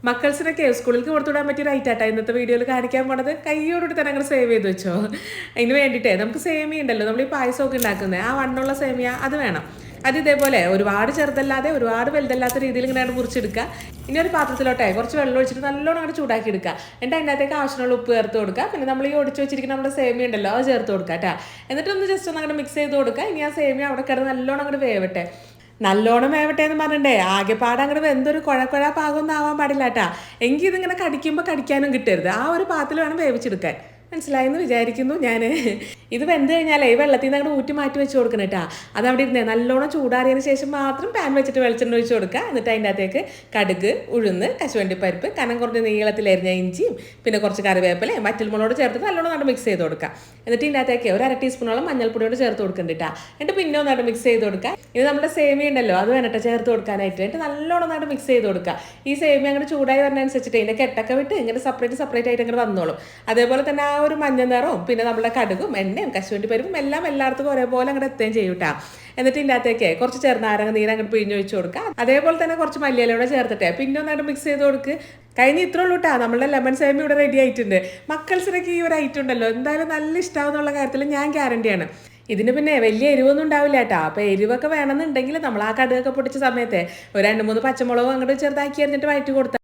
മക്കൾസിനൊക്കെ സ്കൂളിലേക്ക് കൊടുത്തുവിടാൻ പറ്റിയ റൈറ്റാട്ടോ ഇന്നത്തെ വീഡിയോയിൽ കാണിക്കാൻ പോണത്. കയ്യോടുകൂടി തന്നെ അങ്ങനെ സേവ് ചെയ്ത് വെച്ചോ. അതിന് വേണ്ടിയിട്ടേ നമുക്ക് സേമിയ ഉണ്ടല്ലോ, നമ്മൾ ഈ പായസമൊക്കെ ഉണ്ടാക്കുന്നത് ആ വണ്ണുള്ള സേമിയ അത് വേണം. അത് ഇതേപോലെ ഒരുപാട് ചെറുതല്ലാതെ ഒരുപാട് വലുതല്ലാത്ത രീതിയിൽ ഇങ്ങനെ മുറിച്ചെടുക്കുക. ഇനി ഒരു പാത്രത്തിലോട്ടെ കുറച്ച് വെള്ളം ഒഴിച്ചിട്ട് നല്ലോണം അങ്ങോട്ട് ചൂടാക്കി എടുക്കുക. എന്നിട്ട് അതിനകത്തേക്ക് ആവശ്യമുള്ള ഉപ്പ് ചേർത്ത് കൊടുക്കുക. പിന്നെ നമ്മൾ ഈ ഒടിച്ച് വെച്ചിരിക്കുന്ന നമ്മുടെ സേമിയ ഉണ്ടല്ലോ അത് ചേർത്ത് കൊടുക്കുക കേട്ടോ. എന്നിട്ടൊന്ന് ജസ്റ്റ് ഒന്ന് അങ്ങനെ മിക്സ് ചെയ്ത് കൊടുക്കുക. ഇനി ആ സേമിയ അവിടെ കിടന്ന് നല്ലോണം അങ്ങോട്ട് വേവട്ടെ. നല്ലോണം വേവട്ടെ എന്ന് പറഞ്ഞിട്ടേ ആകെപ്പാട് അങ്ങനെ വെന്തൊരു കുഴക്കുഴ പാകമൊന്നും ആവാൻ പാടില്ല കേട്ടാ. എങ്കിൽ ഇതിങ്ങനെ കടിക്കുമ്പോൾ കടിക്കാനും കിട്ടരുത്. ആ ഒരു പാത്തിൽ വേണം വേവിച്ചെടുക്കാൻ. മനസ്സിലായെന്ന് വിചാരിക്കുന്നു ഞാൻ. ഇത് വെന്ത് കഴിഞ്ഞാലേ ഈ വെള്ളത്തിൽ നിന്ന് അങ്ങോട്ട് ഊറ്റി മാറ്റി വെച്ച് കൊടുക്കണം കേട്ടോ. അതവിടെ ഇരുന്നേ നല്ലോണം ചൂടാറിയതിന് ശേഷം മാത്രം പാൻ വെച്ചിട്ട് വെളിച്ചെണ്ണ ഒഴിച്ച് കൊടുക്കുക. എന്നിട്ട് അതിൻ്റെ അകത്തേക്ക് കടുക്, ഉഴുന്ന്, കശുവണ്ടിപ്പരിപ്പ്, കനം കുറഞ്ഞ നീളത്തിലരിഞ്ഞ ഇഞ്ചിയും പിന്നെ കുറച്ച് കറിവേപ്പിലയും വറ്റൽമുളകോട് ചേർത്ത് നല്ലോണം നട്ട് മിക്സ് ചെയ്ത് കൊടുക്കുക. എന്നിട്ട് ഇതിൻ്റെ അകത്തേക്ക് ഒരു 1/2 ടീസ്പൂണോളം മഞ്ഞൾപ്പൊടിയോട് ചേർത്ത് കൊടുക്കുന്നുണ്ട് കേട്ടോ. എന്നിട്ട് പിന്നെ ഒന്നായിട്ട് മിക്സ് ചെയ്ത് കൊടുക്കുക. ഇത് നമ്മുടെ സേമിയ ഉണ്ടല്ലോ അത് വേണം ചേർത്ത് കൊടുക്കാനായിട്ട്. എന്നിട്ട് നല്ലോണം നട്ട് മിക്സ് ചെയ്ത് കൊടുക്കുക. ഈ സേമിയ അങ്ങോട്ട് ചൂടായി വരുന്നതനുസരിച്ചിട്ട് ഇതിൻ്റെ കെട്ടൊക്കെ വിട്ട് ഇങ്ങനെ സെപ്പറേറ്റ് ആയിട്ട് അങ്ങനെ വന്നോളും. അതേപോലെ തന്നെ ആ ഒരു മഞ്ഞ നിറവും പിന്നെ നമ്മുടെ കടുകും എണ്ണയും കശുവണ്ടി പരിപ്പും എല്ലാം എല്ലായിടത്തും ഒരേപോലെ അങ്ങോട്ട് എത്തുകയും ചെയ്യൂട്ടാ. എന്നിട്ട് ഇതിൻ്റെ അകത്തേക്ക് കുറച്ച് ചെറുനാരങ്ങ നീര് അങ്ങോട്ട് പിഴിഞ്ഞൊഴിച്ച് കൊടുക്കുക. അതേപോലെ തന്നെ കുറച്ച് മല്ലിയിലൂടെ ചേർത്തിട്ട് പിന്നെ ഒന്നായിട്ട് മിക്സ് ചെയ്ത് കൊടുക്കുക. കഴിഞ്ഞ് ഇത്രേ ഉള്ളൂ കേട്ടോ, നമ്മളുടെ ലെമൺ സേമിയ ഇവിടെ റെഡി ആയിട്ടുണ്ട്. മക്കൾസിനൊക്കെ ഈ ഒരു ഐറ്റം ഉണ്ടല്ലോ എന്തായാലും നല്ല ഇഷ്ടമാവുന്നുള്ള കാര്യത്തിൽ ഞാൻ ഗ്യാരണ്ടിയാണ്. ഇതിന് പിന്നെ വലിയ എരിവൊന്നും ഉണ്ടാവില്ല കേട്ടോ. അപ്പോൾ എരിവൊക്കെ വേണമെന്നുണ്ടെങ്കിൽ നമ്മൾ ആ കടുകൊക്കെ പൊട്ടിച്ച സമയത്തെ ഒരു 2-3 പച്ചമുളകും അങ്ങോട്ട് ചെറുതാക്കി എറിഞ്ഞിട്ട് വഴറ്റി കൊടുത്താൽ